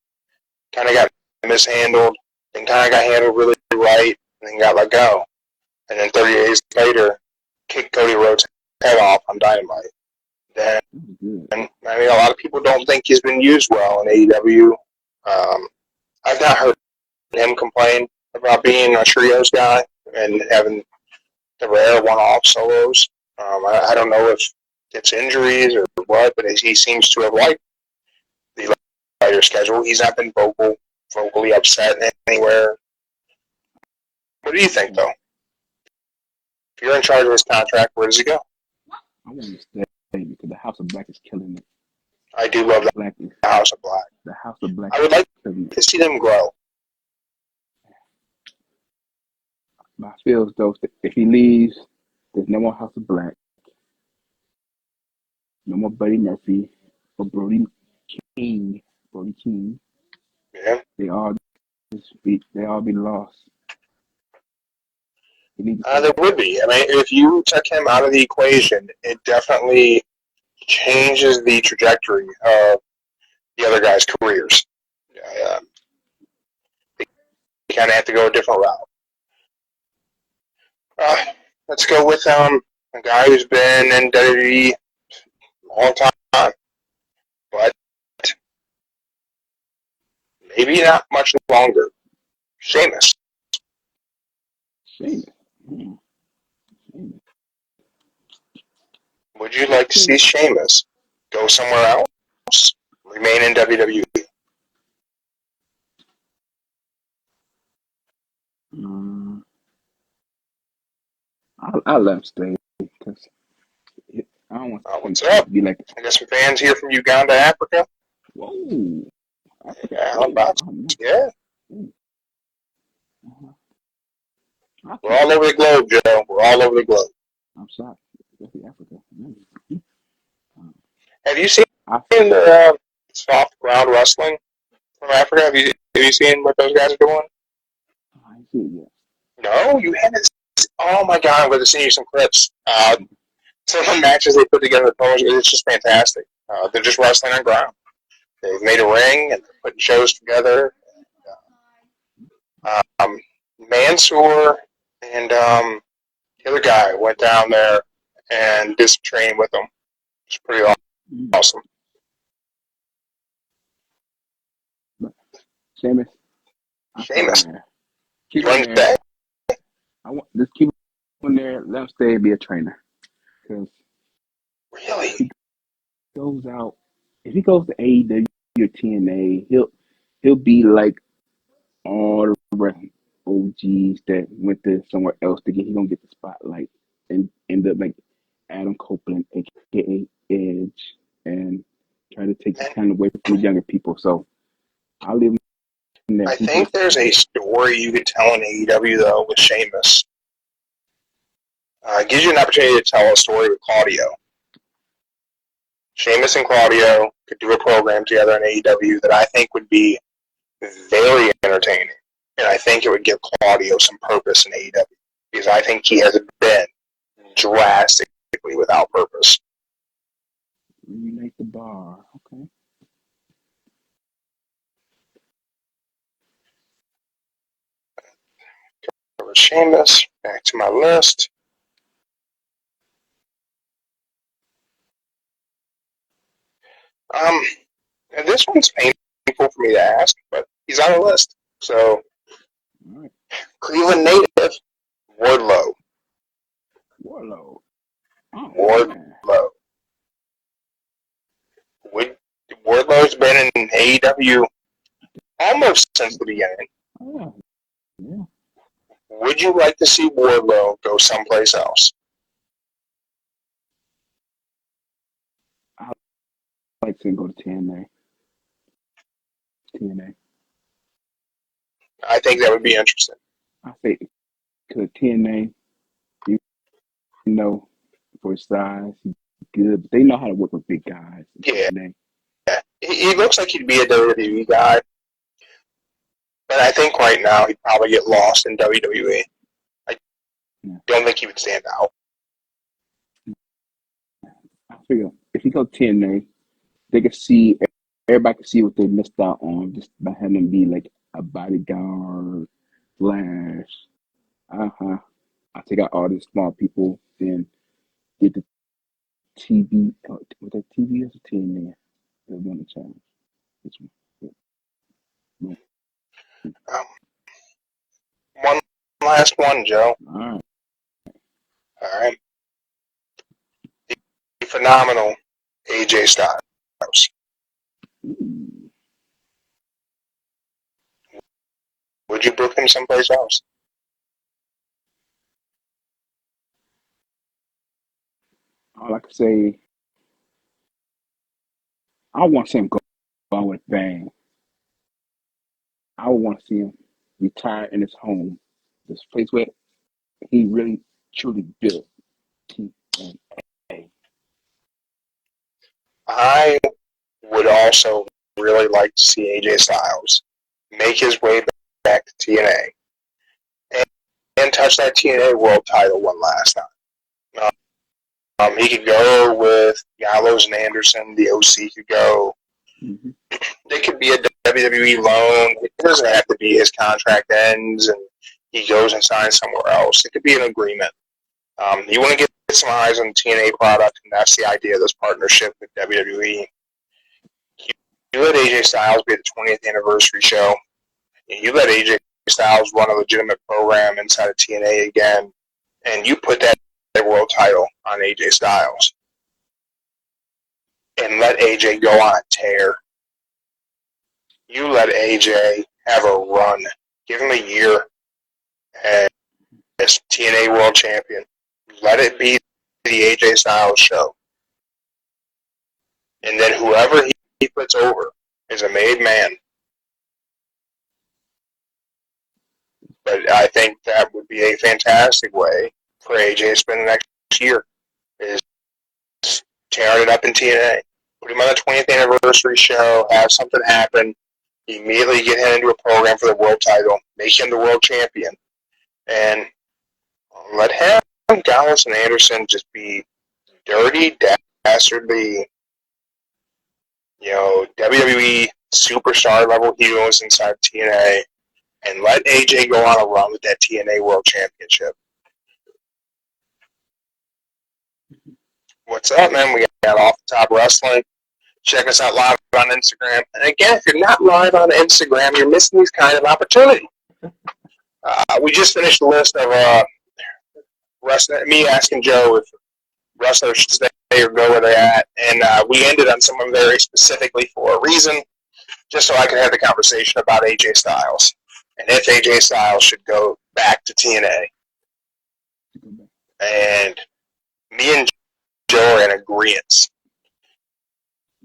Kind of got mishandled, and kind of got handled really right, and then got let go. And then 30 days later, kicked Cody Rhodes' head off on Dynamite. Then, and I mean, a lot of people don't think he's been used well in AEW. I've not heard him complain about being a trios guy and having the rare one-off solos. I don't know if it's injuries or what, but he seems to have liked the lighter schedule. He's not been vocally upset anywhere. What do you think, though? If you're in charge of his contract, where does he go? I want to stay because the House of Black is killing it. I do love the House of Black. The House of Black. I would like to see them grow. I feel as though if he leaves, there's no more House of Black, no more Buddy Murphy or Brody King. Yeah. They all be lost. There would be. I mean, if you took him out of the equation, it definitely changes the trajectory of the other guys' careers. They kind of have to go a different route. let's go with a guy who's been in WWE a long time, but maybe not much longer. Sheamus. Sheamus. Hmm. Sheamus. Would you like to see Sheamus go somewhere else? Remain in WWE? I let him stay because I don't want him What's to up? be like, I got some fans here from Uganda, Africa. whoa, Africa. Yeah, how Oh, about oh no. yeah. Uh-huh. We're all over the globe, Joe. We're all over the globe. I'm sorry. Especially Africa. Have you seen I soft ground wrestling from Africa? Have you seen what those guys are doing? see it yet. No, you haven't. Oh my God, I'm going to send you some clips. Some of the matches they put together, it's just fantastic. They're just wrestling on ground. They've made a ring and they're putting shows together. Um, Mansoor and the other guy went down there and did some training with them. It's pretty awesome. Sheamus. Sheamus. Keep You him want to there. stay? I want just keep him there. Let him stay and be a trainer. Because Really? if he goes out, if he goes to AEW or TNA, he'll be like all the rest OGs that went to somewhere else to get. He gonna get the spotlight and end up like Adam Copeland, aka Edge, and try to take the And time away from the younger people. So I'll leave him there. I He's my think there's a story you could tell in AEW, though, with Sheamus. It gives you an opportunity to tell a story with Claudio. Sheamus and Claudio could do a program together in AEW that I think would be very entertaining. And I think it would give Claudio some purpose in AEW. Because I think he has been drastically without purpose. Reunite the bar. Okay. Sheamus, back to my list. And this one's painful for me to ask, but he's on the list. So, All right. Cleveland native, Wardlow. Warlow. Oh man. Wardlow. Wardlow's been in AEW almost since the beginning. Oh yeah. Would you like to see Wardlow go someplace else? I like to go to TNA. TNA. I think that would be interesting. I say because TNA, you know, for his size, he's good. But they know how to work with big guys in Yeah. TNA. He looks like he'd be a WWE guy, but I think right now he'd probably get lost in WWE. I don't think he would stand out. I figure if he go TNA, they could see everybody could see what they missed out on just by having him be like a bodyguard, Flash. I take out all the small people, then get the TV. With that TV as a TNA, they want to challenge. Which one? One last one, Joe. All right. All right. The phenomenal AJ Styles. Ooh. Would you book him someplace else? All I can say, I want to see him go on with bang. I would want to see him retire in his home, this place where he really truly built TNA. I would also really like to see AJ Styles make his way back to TNA and touch that TNA World title one last time. He could go with Gallows and Anderson. The OC could go. Mm-hmm. They could be a WWE loan. It doesn't have to be his contract ends and he goes and signs somewhere else. It could be an agreement. You want to get some eyes on the TNA product, and that's the idea of this partnership with WWE. You let AJ Styles be at the 20th anniversary show, and you let AJ Styles run a legitimate program inside of TNA again, and you put that world title on AJ Styles, and let AJ go on a tear. You let AJ have a run. Give him a year as TNA World Champion. Let it be the AJ Styles show. And then whoever he puts over is a made man. But I think that would be a fantastic way for AJ to spend the next year, is tearing it up in TNA. Put him on the 20th anniversary show, have something happen, immediately get him into a program for the world title, make him the world champion, and let him, Gallus, and Anderson just be dirty, dastardly, WWE superstar level heroes inside TNA, and let AJ go on a run with that TNA World Championship. What's up, man? We got Off the Top Wrestling. Check us out live on Instagram. And again, if you're not live on Instagram, you're missing these kind of opportunities. We just finished the list of me asking Joe if wrestlers should stay or go where they're at, and we ended on someone very specifically for a reason, just so I could have the conversation about AJ Styles and if AJ Styles should go back to TNA. And me and Joe are in agreement.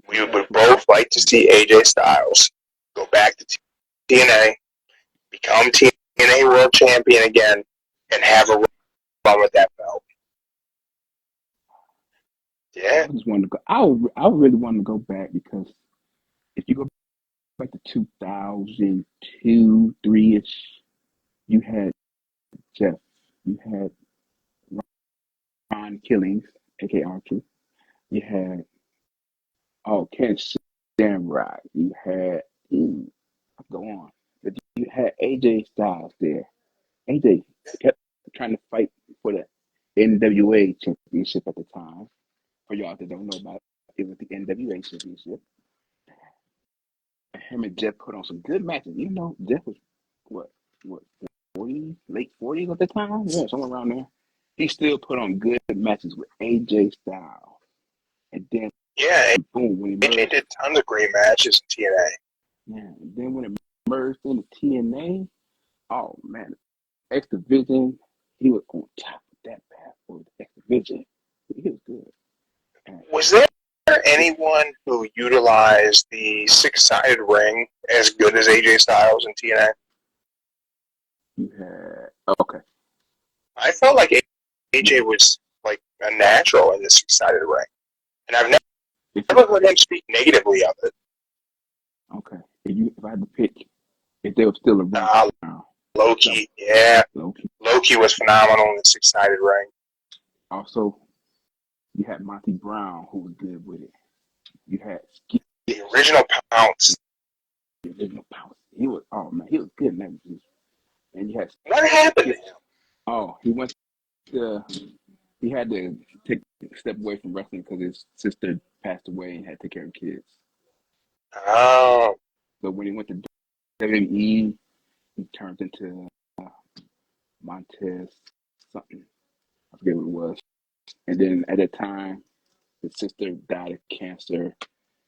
We would both like to see AJ Styles go back to TNA, become TNA World Champion again, and have a run with that belt. Yeah. I just wanted to go. I really wanted to go back because if you go back to 2002, 3-ish, you had Jeff, you had Ron Killings, aka Archer, you had Ken Shamrock, you had go on, but you had AJ Styles there. AJ kept trying to fight for the NWA championship at the time. For y'all that don't know about it, it was the NWA championship. Him and Jeff put on some good matches. Even though Jeff was what 40, late 40s at the time, yeah, somewhere around there. He still put on good matches with AJ Styles. And then boom, when he merged, AJ did tons of great matches in TNA. Yeah, and then when it merged into TNA, oh man, X Division, he was on top of that path for the X Division. He was good. Was there anyone who utilized the six-sided ring as good as AJ Styles in TNA? You had okay. I felt like AJ was like a natural in the six-sided ring, and I've never heard him speak negatively of it. Okay, if I had to pick, if they were still around, Loki, yeah, Loki was phenomenal in the six-sided ring. Also, you had Monty Brown, who was good with it. You had the original Pounce. The original Pounce. He was he was good in that position. And you had what happened to him? Oh, he had to take a step away from wrestling because his sister passed away and had to take care of kids. Oh. So when he went to WWE, he turned into Montez something. I forget what it was. And then at that time, his sister died of cancer,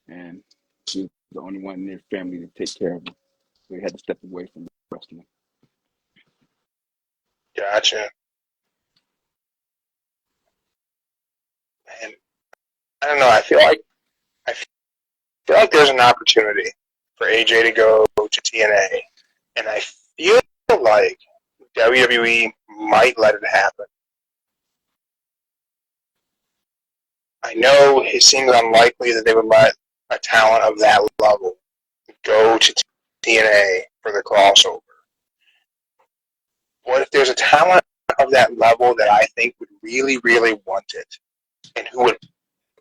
and he was the only one in their family to take care of him. So he had to step away from wrestling. Gotcha. And I don't know. I feel like there's an opportunity for AJ to go to TNA, and I feel like WWE might let it happen. I know it seems unlikely that they would let a talent of that level go to TNA for the crossover. But if there's a talent of that level that I think would really, really want it, and who would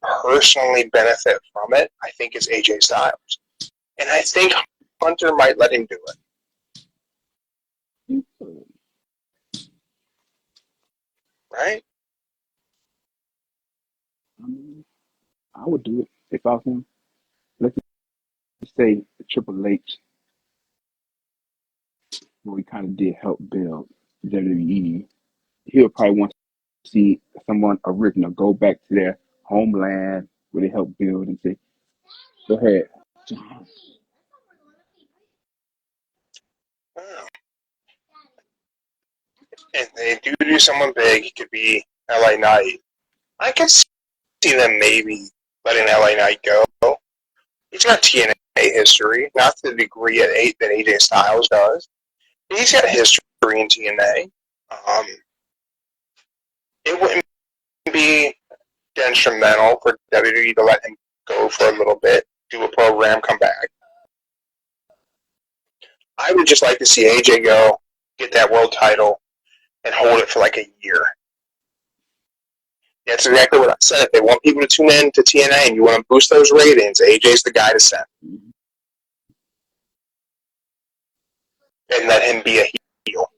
personally benefit from it, I think it's AJ Styles. And I think Hunter might let him do it. Right? I would do it if I was him. Let's just say Triple H, where we kind of did help build WWE. He would probably want to see someone original go back to their homeland where they helped build and say, "Go ahead." Oh. If they do someone big, it could be LA Knight. I could see them maybe letting LA Knight go. He's got TNA history, not to the degree at 8 that AJ Styles does. He's got history in TNA. It wouldn't be detrimental for WWE to let him go for a little bit, do a program, come back. I would just like to see AJ go, get that world title, and hold it for like a year. That's exactly what I said. If they want people to tune in to TNA and you want to boost those ratings, AJ's the guy to send. And let him be a heel.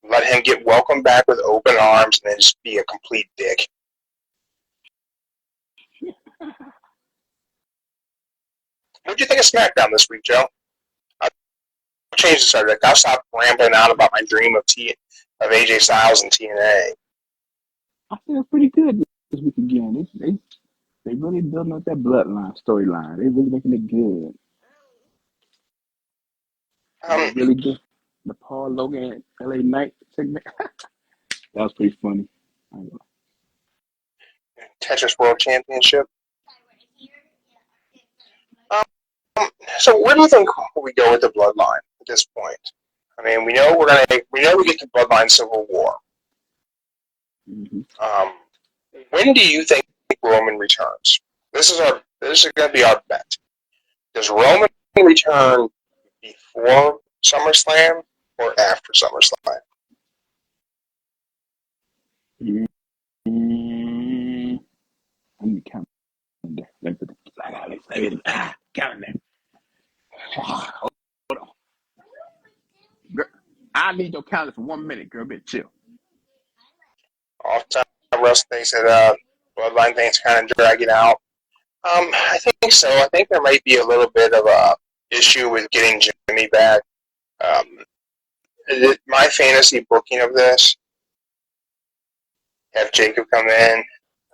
Let him get welcomed back with open arms and then just be a complete dick. What do you think of SmackDown this week, Joe? I'll change the subject. I'll stop rambling on about my dream of AJ Styles and TNA. I feel pretty good this week again. They really building up that bloodline storyline. They really making it good. They really good. The Paul Logan LA Knight segment. That was pretty funny. Tetris World Championship. So where do you think we go with the bloodline at this point? I mean, we know we get to Bloodline Civil War. Mm-hmm. When do you think Roman returns? This is going to be our bet. Does Roman return before SummerSlam or after SummerSlam? Mm-hmm. Let me count there. Let me count there. Hold on. Girl, I need your calendar for 1 minute, girl. Bitch, chill. Off-time Russ thinks that Bloodline thing's kind of dragging out. I think so. I think there might be a little bit of a issue with getting Jimmy back. My fantasy booking of this, have Jacob come in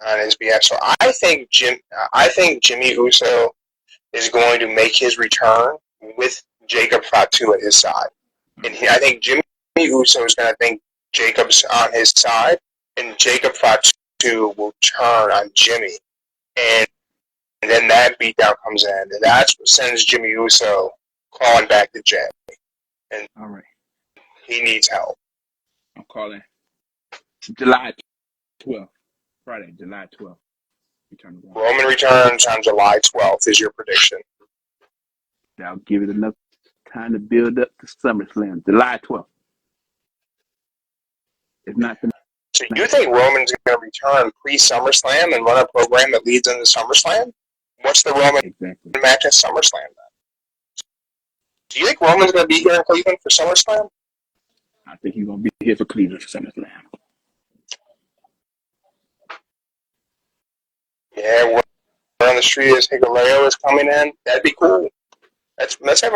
on his behalf. So I think Jimmy Uso is going to make his return with Jacob Fatu at his side. And I think Jimmy Uso is going to think Jacob's on his side, and Jacob Fatu will turn on Jimmy. And then that beatdown comes in, and that's what sends Jimmy Uso calling back to Jay. And all right, he needs help. I'm calling July 12th, Friday, July 12th. Roman returns on July 12th is your prediction. That'll give it enough time to build up to SummerSlam, July 12th. If not, so you think Roman's going to return pre-SummerSlam and run a program that leads into SummerSlam? What's the Roman match at SummerSlam then? Do you think Roman's going to be here in Cleveland for SummerSlam? I think he's going to be here for Cleveland for SummerSlam. Yeah, we're on the street as Hikuleo is coming in. That'd be cool. Let's have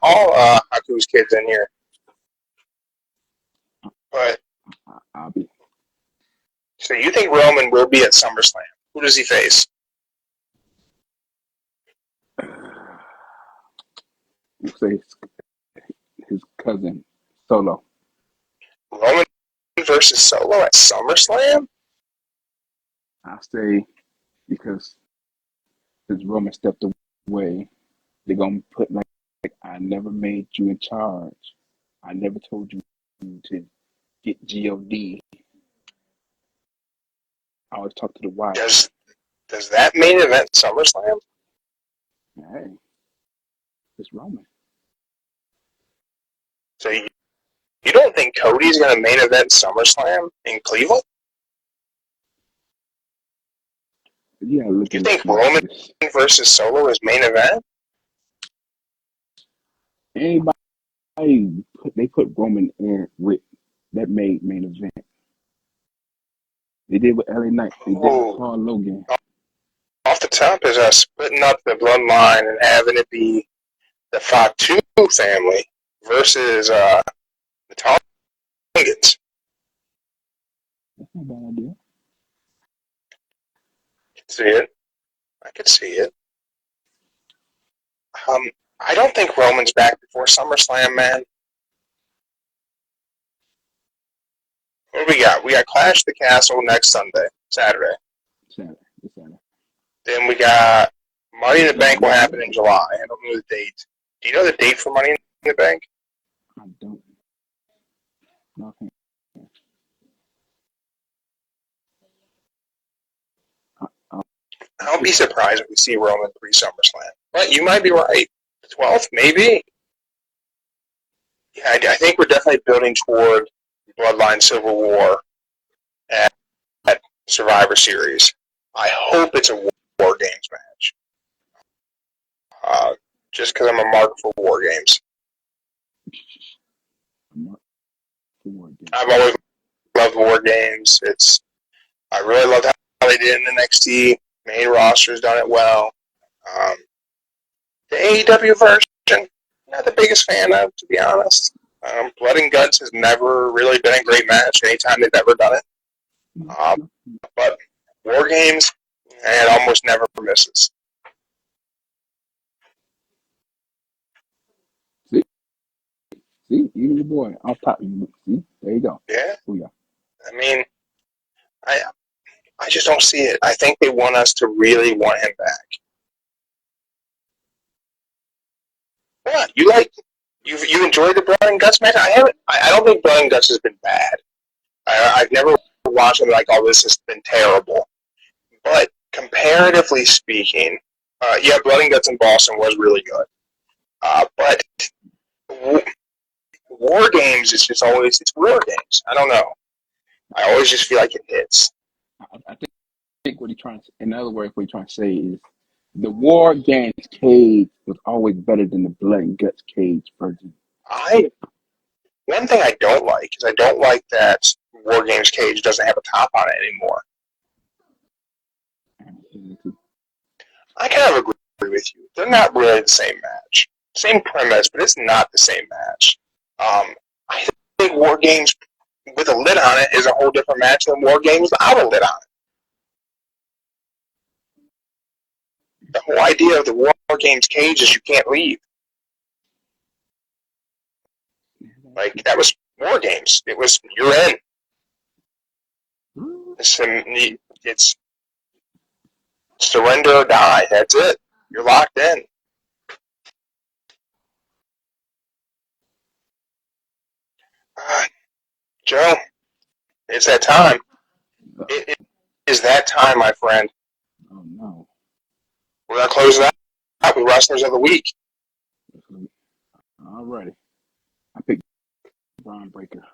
all Haku's kids in here. But I'll be. So you think Roman will be at SummerSlam? Who does he face? We'll say his cousin, Solo. Roman versus Solo at SummerSlam? I'll say because since Roman stepped away, they're going to put like, I never made you in charge. I never told you to get G.O.D. I always talk to the wife. Does that main event SummerSlam? Hey, it's Roman. So you don't think Cody's going to main event SummerSlam in Cleveland? Yeah, you think Roman versus Solo is main event? Anybody they put Roman in with that made main event. They did with LA Knight. They did with Paul Logan. Off the top is splitting up the bloodline and having it be the Fatu family versus the Tongans. That's not a bad idea. I could see it. I don't think Roman's back before SummerSlam, man. What do we got? We got Clash the Castle next Saturday. Then we got Money in the Bank will happen in July. I don't know the date. Do you know the date for Money in the Bank? I don't. Nothing. I don't be surprised if we see Roman pre-SummerSlam. But you might be right. The 12th, maybe. Yeah, I think we're definitely building toward Bloodline Civil War at Survivor Series. I hope it's a War Games match. Just because I'm a mark for War Games. I've always loved War Games. I really loved how they did in NXT. Main roster's done it well. The AEW version, not the biggest fan of, to be honest. Blood and Guts has never really been a great match anytime they've ever done it. But War Games, it almost never misses. See, even your boy, off top. See, there you go. Yeah. Oh, yeah. I mean, I just don't see it. I think they want us to really want him back. What? You enjoyed the Blood and Guts match? I don't think Blood and Guts has been bad. I've never watched it like, oh, this has been terrible. But comparatively speaking, Blood and Guts in Boston was really good. But War Games is just always, it's War Games. I don't know. I always just feel like it hits. I think what he's trying to, in other words, what he's trying to say is the War Games cage was always better than the Blood and Guts cage version. One thing I don't like is I don't like that War Games cage doesn't have a top on it anymore. I kind of agree with you. They're not really the same match. Same premise, but it's not the same match. I think War Games with a lid on it is a whole different match than War Games without a lid on it. The whole idea of the War Games cage is you can't leave. Like, that was War Games. It was, you're in. It's surrender or die. That's it. You're locked in. Joe, it's that time. It is that time, my friend. Oh, no. We're going to close it out with Wrestlers of the Week. All righty. I picked Braun Breaker.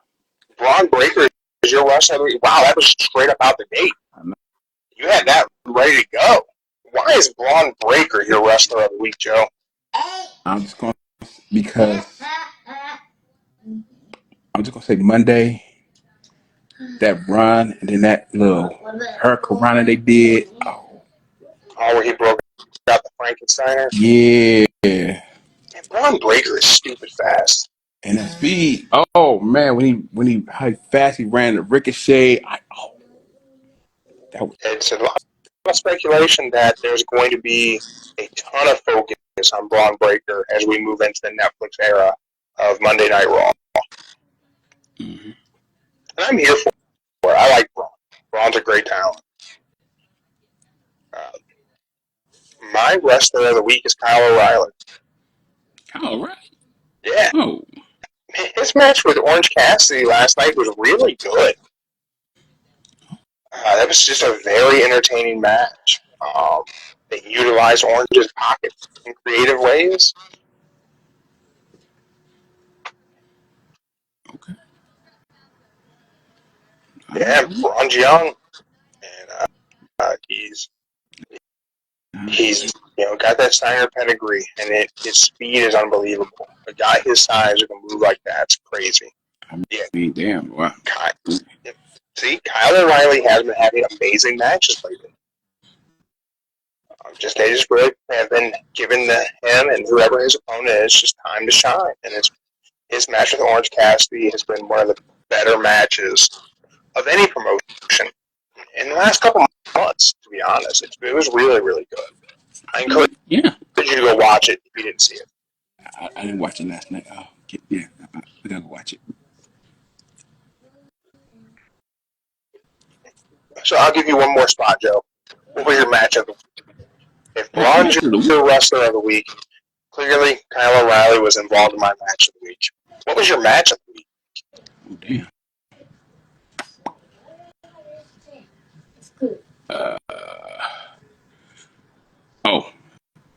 Braun Breaker is your Wrestler of the Week. Wow, that was straight up out the gate. You had that ready to go. Why is Braun Breaker your Wrestler of the Week, Joe? I'm just going to, because I'm just going to say Monday, that run, and then that little Hurricane they did. Oh, where he broke out the Frankensteiner? Yeah. And Braun Breaker is stupid fast. And that speed. Oh, man, how fast he ran the Ricochet. It's a lot of speculation that there's going to be a ton of focus on Braun Breaker as we move into the Netflix era of Monday Night Raw. Mm-hmm. And I'm here for it. I like Braun. Braun's a great talent. My Wrestler of the Week is Kyle O'Reilly. Kyle O'Reilly? Yeah. Oh. His match with Orange Cassidy last night was really good. That was just a very entertaining match. They utilized Orange's pocket in creative ways. Okay. Yeah, Braun's young, and he's got that Steiner pedigree, and his speed is unbelievable. A guy his size who can move like that's crazy. I mean, damn, wow. See, Kyle O'Reilly has been having amazing matches lately. They just really have been giving him and whoever his opponent is just time to shine. And his match with Orange Cassidy has been one of the better matches of any promotion in the last couple of months, to be honest. It was really, really good. I encourage you to go watch it if you didn't see it. I didn't watch it last night. I gotta go watch it. So I'll give you one more spot, Joe. What was your match of the week? If Braun is your wrestler of the week, clearly Kyle O'Reilly was involved in my match of the week. What was your match of the week? Oh, damn.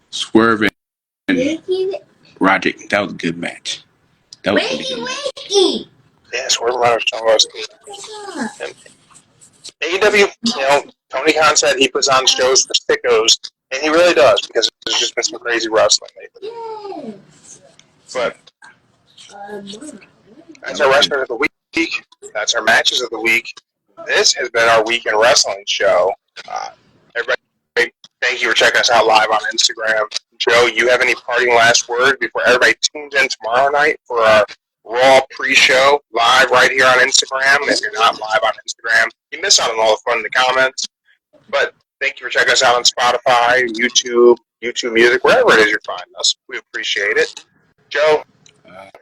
Swerve and Roderick. That was a good match. That was really good match. Yeah, Swerve and Roderick was and AEW, Tony Khan said he puts on shows for sickos, and he really does, because there's just been some crazy wrestling lately. But that's our wrestler of the week. That's our matches of the week. This has been our weekend wrestling show. Everybody, thank you for checking us out live on Instagram. Joe, you have any parting last words before everybody tunes in tomorrow night for our Raw pre-show live right here on Instagram? If you're not live on Instagram, you miss out on all the fun in the comments. But thank you for checking us out on Spotify, YouTube Music, wherever it is you're finding us. We appreciate it. Joe,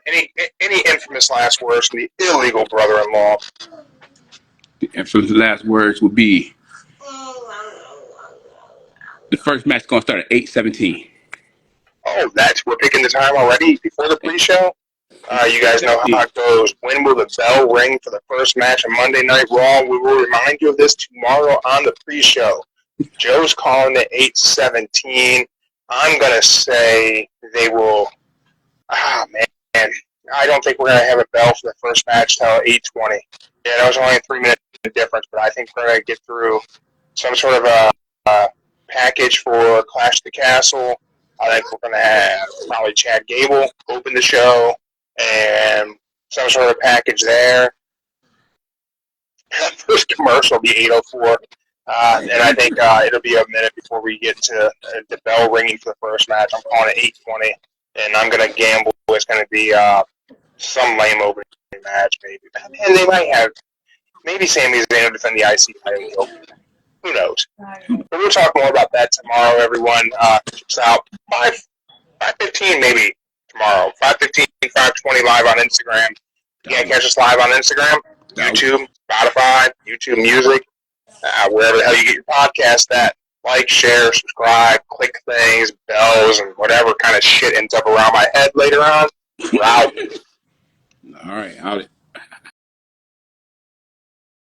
any infamous last words from the illegal brother-in-law? The infamous last words would be the first match is going to start at 8:17. Oh, we're picking the time already before the pre-show? You guys know how it goes. When will the bell ring for the first match of Monday Night Raw? We will remind you of this tomorrow on the pre-show. Joe's calling it 8:17. I'm going to say they will... man. I don't think we're going to have a bell for the first match till 8:20. Yeah, that was only a 3-minute difference, but I think we're going to get through some sort of a package for Clash of the Castle. I think we're going to have probably Chad Gable open the show and some sort of package there. First commercial will be 8:04. And I think it'll be a minute before we get to the bell ringing for the first match. I'm calling it 8:20, and I'm going to gamble it's going to be some lame opening match, maybe. And they might have, maybe Sami Zayn will defend the IC title. Who knows? But we'll talk more about that tomorrow, everyone. Check us out. 5:15 maybe tomorrow. 5:15, 5:20 live on Instagram. You can't catch us live on Instagram, YouTube, Spotify, YouTube Music, wherever the hell you get your podcast at. Like, share, subscribe, click things, bells, and whatever kind of shit ends up around my head later on. We're out. All right, out.